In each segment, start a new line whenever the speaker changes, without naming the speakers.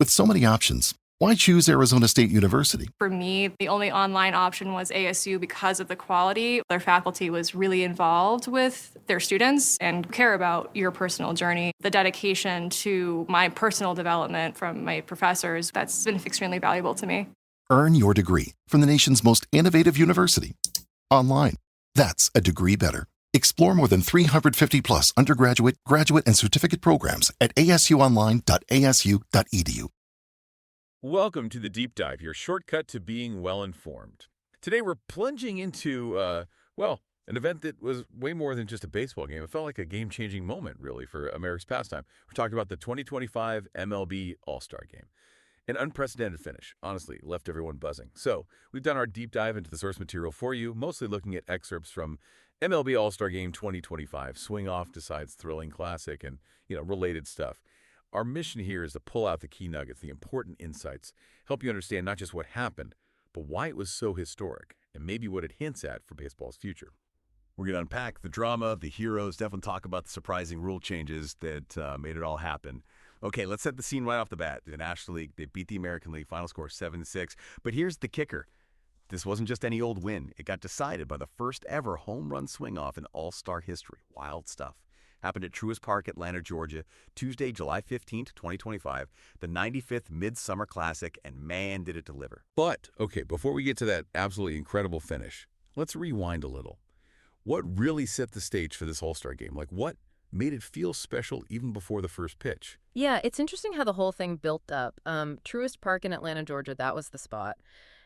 With so many options, why choose Arizona State University?
For me, the only online option was ASU because of the quality. Their faculty was really involved with their students and care about your personal journey. The dedication to my personal development from my professors, that's been extremely valuable to me.
Earn your degree from the nation's most innovative university. Online. That's a degree better. Explore more than 350 plus undergraduate, graduate, and certificate programs at asuonline.asu.edu.
Welcome to The Deep Dive, your shortcut to being well-informed. Today we're plunging into, an event that was way more than just a baseball game. It felt like a game-changing moment, really, for America's pastime. We're talking about the 2025 MLB All-Star Game. An unprecedented finish, honestly, left everyone buzzing. So we've done our deep dive into the source material for you, mostly looking at excerpts from MLB All-Star Game 2025, Swing Off decides thrilling classic and, related stuff. Our mission here is to pull out the key nuggets, the important insights, help you understand not just what happened, but why it was so historic, and maybe what it hints at for baseball's future.
We're going to unpack the drama, the heroes, definitely talk about the surprising rule changes that made it all happen. Okay, let's set the scene right off the bat. The National League, they beat the American League, final score 7-6. But here's the kicker. This wasn't just any old win. It got decided by the first ever home run swing-off in All-Star history. Wild stuff. Happened at Truist Park, Atlanta, Georgia, Tuesday, July 15th, 2025, the 95th Midsummer Classic, and man, did it deliver.
But, okay, before we get to that absolutely incredible finish, let's rewind a little. What really set the stage for this All-Star Game? Like, what made it feel special even before the first pitch?
Yeah, it's interesting how the whole thing built up. Truist Park in Atlanta, Georgia, that was the spot.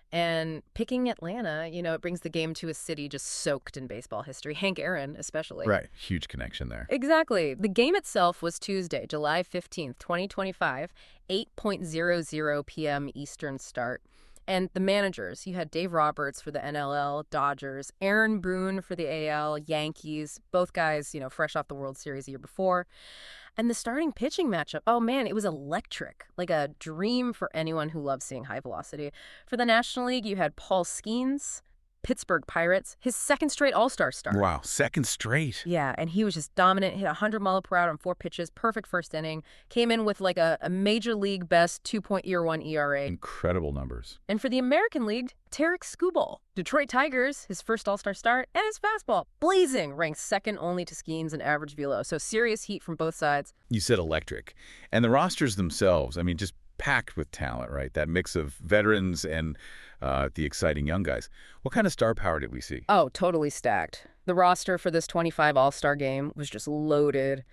And picking Atlanta, it brings the game to a city just soaked in baseball history. Hank Aaron, especially.
Right. Huge connection there.
Exactly. The game itself was Tuesday, July 15th, 2025, 8:00 p.m. Eastern start. And the managers, you had Dave Roberts for the NLL, Dodgers, Aaron Boone for the AL, Yankees, both guys, fresh off the World Series the year before. And the starting pitching matchup, oh man, it was electric, like a dream for anyone who loves seeing high velocity. For the National League, you had Paul Skeens, Pittsburgh Pirates, his second straight All-Star start.
Wow, second straight.
Yeah, and he was just dominant, hit 100 mile per hour on 4 pitches, perfect first inning, came in with like a major league best 2.1 ERA.
Incredible numbers.
And for the American League, Tarek Skubal, Detroit Tigers, his first All-Star start, and his fastball, blazing, ranked second only to Skeens in average velo. So serious heat from both sides.
You said electric. And the rosters themselves, just packed with talent, right? That mix of veterans and the exciting young guys. What kind of star power did we see?
Oh, totally stacked. The roster for this 25 All-Star game was just loaded.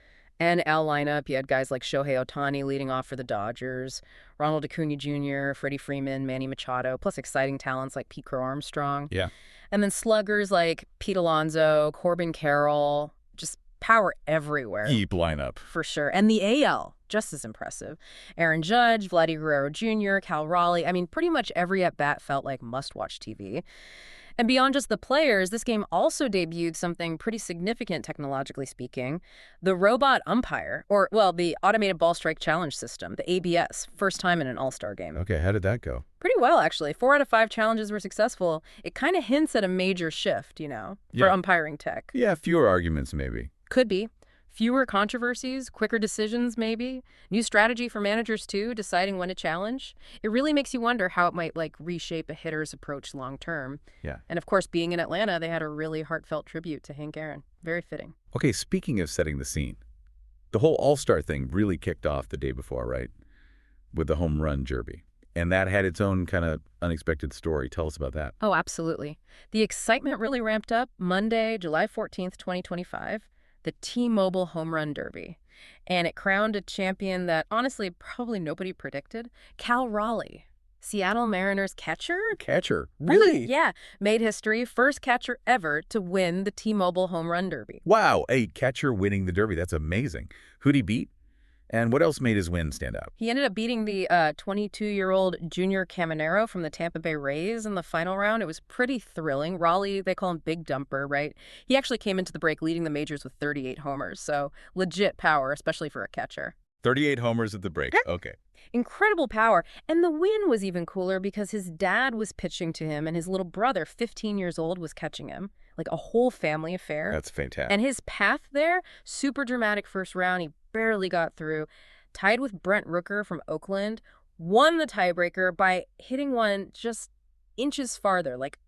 NL lineup, you had guys like Shohei Ohtani leading off for the Dodgers, Ronald Acuna Jr., Freddie Freeman, Manny Machado, plus exciting talents like Pete Crow Armstrong.
Yeah.
And then sluggers like Pete Alonso, Corbin Carroll, just power everywhere.
Deep lineup.
For sure. And the AL, just as impressive. Aaron Judge, Vladdy Guerrero Jr., Cal Raleigh. Pretty much every at-bat felt like must-watch TV. And beyond just the players, this game also debuted something pretty significant technologically speaking. The robot umpire, the automated ball strike challenge system, the ABS, first time in an All-Star game.
Okay, how did that go?
Pretty well, actually. 4 out of 5 challenges were successful. It kind of hints at a major shift, for umpiring tech.
Yeah, fewer arguments maybe.
Could be. Fewer controversies, quicker decisions maybe. New strategy for managers too, deciding when to challenge. It really makes you wonder how it might reshape a hitter's approach long term.
Yeah.
And of course, being in Atlanta, they had a really heartfelt tribute to Hank Aaron. Very fitting.
Okay, speaking of setting the scene, the whole All-Star thing really kicked off the day before, right? With the home run derby. And that had its own kind of unexpected story. Tell us about that.
Oh, absolutely. The excitement really ramped up Monday, July 14th, 2025. The T-Mobile Home Run Derby. And it crowned a champion that, honestly, probably nobody predicted. Cal Raleigh, Seattle Mariners catcher?
Catcher? Really?
Yeah. Made history. First catcher ever to win the T-Mobile Home Run Derby.
Wow, a catcher winning the Derby. That's amazing. Who'd he beat? And what else made his win stand out?
He ended up beating the 22-year-old Junior Caminero from the Tampa Bay Rays in the final round. It was pretty thrilling. Raleigh, they call him Big Dumper, right? He actually came into the break leading the majors with 38 homers, so legit power, especially for a catcher.
38 homers at the break. Okay.
Incredible power. And the win was even cooler because his dad was pitching to him and his little brother, 15 years old, was catching him. Like a whole family affair.
That's fantastic.
And his path there, super dramatic first round. He barely got through. Tied with Brent Rooker from Oakland. won the tiebreaker by hitting one just inches farther, like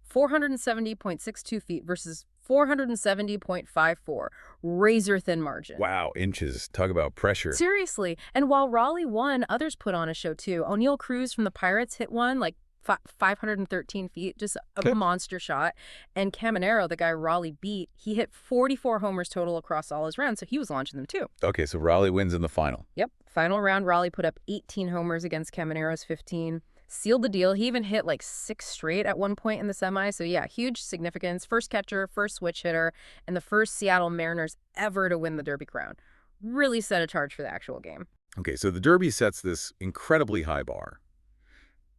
470.62 feet versus 470.54. Razor-thin margin.
Wow, inches. Talk about pressure.
Seriously. And while Raleigh won, others put on a show, too. O'Neill Cruz from the Pirates hit one, like 513 feet, just a monster shot. And Caminero, the guy Raleigh beat, he hit 44 homers total across all his rounds, so he was launching them, too.
Okay, so Raleigh wins in the final.
Yep. Final round, Raleigh put up 18 homers against Caminero's 15. Sealed the deal. He even hit like 6 straight at one point in the semi. So yeah, huge significance. First catcher, first switch hitter, and the first Seattle Mariners ever to win the Derby crown. Really set a charge for the actual game.
Okay, so the Derby sets this incredibly high bar.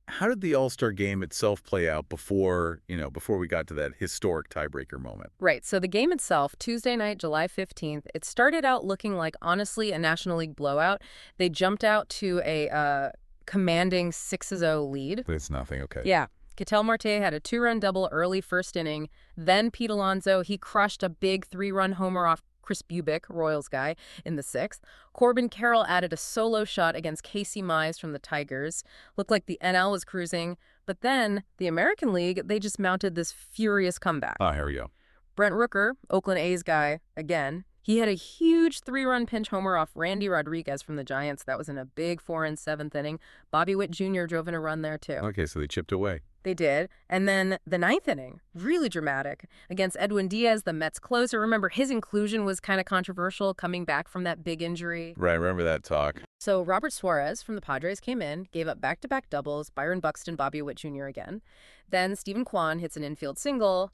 How did the All-Star game itself play out before we got to that historic tiebreaker moment?
Right. So the game itself, Tuesday night, July 15th, it started out looking like, honestly, a National League blowout. They jumped out to a commanding 6-0 lead.
It's nothing, okay.
Yeah. Ketel Marte had a 2-run double early first inning. Then Pete Alonso, he crushed a big 3-run homer off Chris Bubic, Royals guy, in the 6th. Corbin Carroll added a solo shot against Casey Mize from the Tigers. Looked like the NL was cruising. But then the American League, they just mounted this furious comeback.
Oh, here we go.
Brent Rooker, Oakland A's guy, again, he had a huge 3-run pinch homer off Randy Rodriguez from the Giants. That was in a big 4 and 7th inning. Bobby Witt Jr. drove in a run there, too.
Okay, so they chipped away.
They did. And then the 9th inning, really dramatic, against Edwin Diaz, the Mets closer. Remember, his inclusion was kind of controversial coming back from that big injury.
Right, remember that talk.
So Robert Suarez from the Padres came in, gave up back-to-back doubles, Byron Buxton, Bobby Witt Jr. again. Then Stephen Kwan hits an infield single,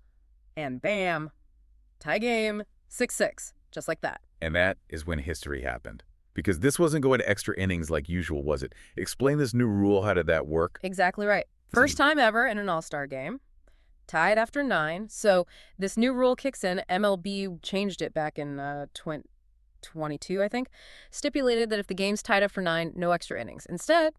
and bam, tie game, 6-6. Just like that.
And that is when history happened. Because this wasn't going to extra innings like usual, was it? Explain this new rule. How did that work?
Exactly right. First time ever in an All-Star game. Tied after 9. So this new rule kicks in. MLB changed it back in 2022, I think. Stipulated that if the game's tied after 9, no extra innings. Instead,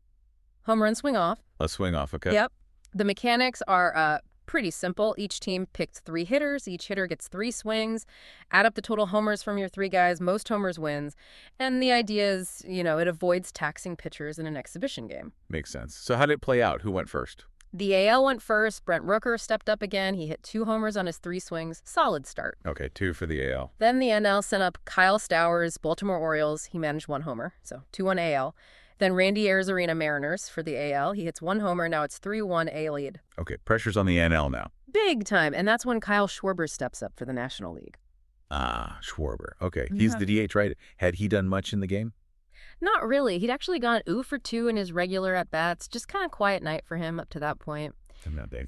home run swing off.
A swing off, okay.
Yep. The mechanics are pretty simple. Each team picked 3 hitters. Each hitter gets 3 swings. Add up the total homers from your 3 guys. Most homers wins. And the idea is, it avoids taxing pitchers in an exhibition game.
Makes sense. So how did it play out? Who went first?
The AL went first. Brent Rooker stepped up again. He hit 2 homers on his 3 swings. Solid start.
Okay, 2 for the AL.
Then the NL sent up Kyle Stowers, Baltimore Orioles. He managed 1 homer, so 2-1 AL. Then Randy Arozarena Mariners for the AL. He hits 1 homer. Now it's 3-1 A lead.
Okay, pressure's on the NL now.
Big time. And that's when Kyle Schwarber steps up for the National League.
Ah, Schwarber. Okay, he's the DH, right? Had he done much in the game?
Not really. He'd actually gone 0 for 2 in his regular at-bats. Just kind of quiet night for him up to that point.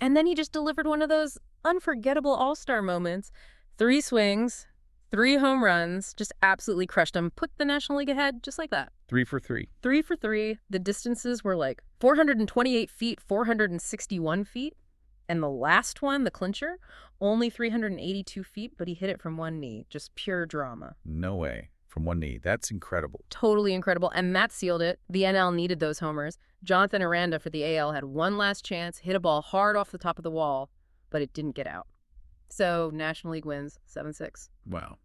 And then he just delivered one of those unforgettable All-Star moments. 3 swings, 3 home runs, just absolutely crushed him. Put the National League ahead just like that.
3 for 3.
3 for 3. The distances were like 428 feet, 461 feet. And the last one, the clincher, only 382 feet, but he hit it from one knee. Just pure drama.
No way. From one knee. That's incredible.
Totally incredible. And that sealed it. The NL needed those homers. Jonathan Aranda for the AL had one last chance, hit a ball hard off the top of the wall, but it didn't get out. So National League wins 7-6.
Wow.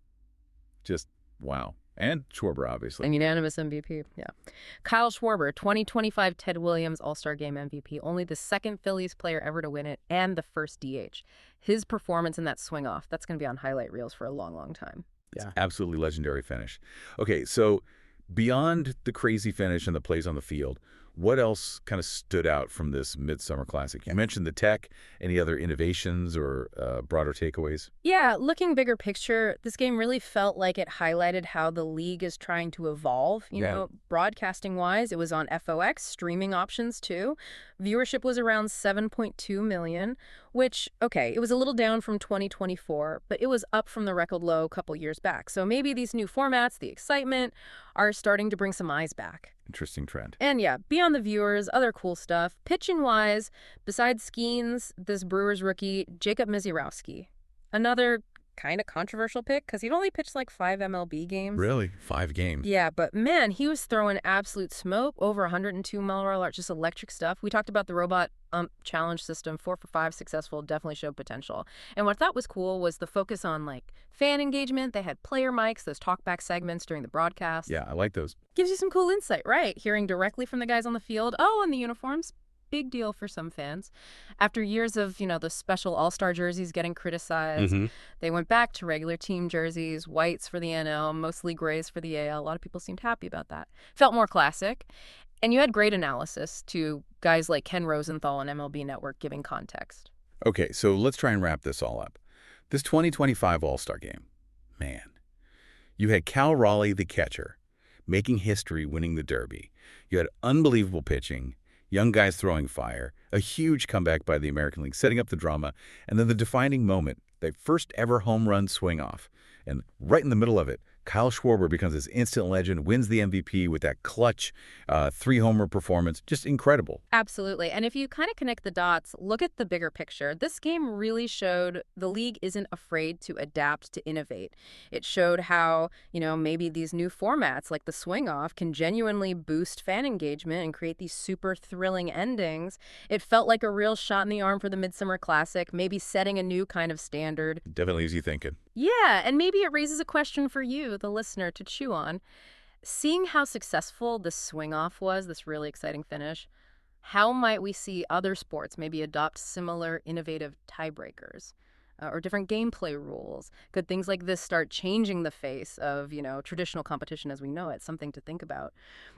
Just wow. And Schwarber, obviously.
An unanimous MVP, yeah. Kyle Schwarber, 2025 Ted Williams All-Star Game MVP. Only the second Phillies player ever to win it and the first DH. His performance in that swing-off, that's going to be on highlight reels for a long, long time.
It's absolutely legendary finish. Okay, so beyond the crazy finish and the plays on the field, what else kind of stood out from this Midsummer Classic? You mentioned the tech. Any other innovations or broader takeaways?
Yeah, looking bigger picture, this game really felt like it highlighted how the league is trying to evolve. You know, broadcasting-wise, it was on FOX, streaming options too. Viewership was around 7.2 million, which, okay, it was a little down from 2024, but it was up from the record low a couple years back. So maybe these new formats, the excitement, are starting to bring some eyes back.
Interesting trend.
And yeah, beyond the viewers, other cool stuff. Pitching-wise, besides Skeens, this Brewers rookie, Jacob Misiorowski. Another kind of controversial pick because he'd only pitched like 5 MLB games.
Really? 5 games.
Yeah, but man, he was throwing absolute smoke, over 102-mile-per-hour, just electric stuff. We talked about the robot challenge system, 4 for 5 successful, definitely showed potential. And what I thought was cool was the focus on like fan engagement. They had player mics, those talkback segments during the broadcast.
Yeah, I like those.
Gives you some cool insight, right? Hearing directly from the guys on the field. Oh, and the uniforms. Big deal for some fans. After years of, the special all-star jerseys getting criticized, they went back to regular team jerseys, whites for the NL, mostly grays for the AL. A lot of people seemed happy about that. Felt more classic. And you had great analysis to guys like Ken Rosenthal on MLB Network giving context.
Okay, so let's try and wrap this all up. This 2025 All-Star Game, man. You had Cal Raleigh, the catcher, making history winning the Derby. You had unbelievable pitching, young guys throwing fire, a huge comeback by the American League, setting up the drama, and then the defining moment, the first ever home run swing-off. And right in the middle of it, Kyle Schwarber becomes this instant legend, wins the MVP with that clutch 3-homer performance. Just incredible.
Absolutely. And if you kind of connect the dots, look at the bigger picture. This game really showed the league isn't afraid to adapt, to innovate. It showed how, maybe these new formats like the swing off can genuinely boost fan engagement and create these super thrilling endings. It felt like a real shot in the arm for the Midsummer Classic, maybe setting a new kind of standard.
Definitely easy thinking.
Yeah, and maybe it raises a question for you, the listener, to chew on. Seeing how successful this swing-off was, this really exciting finish, how might we see other sports maybe adopt similar innovative tiebreakers or different gameplay rules? Could things like this start changing the face of, traditional competition as we know it? Something to think about.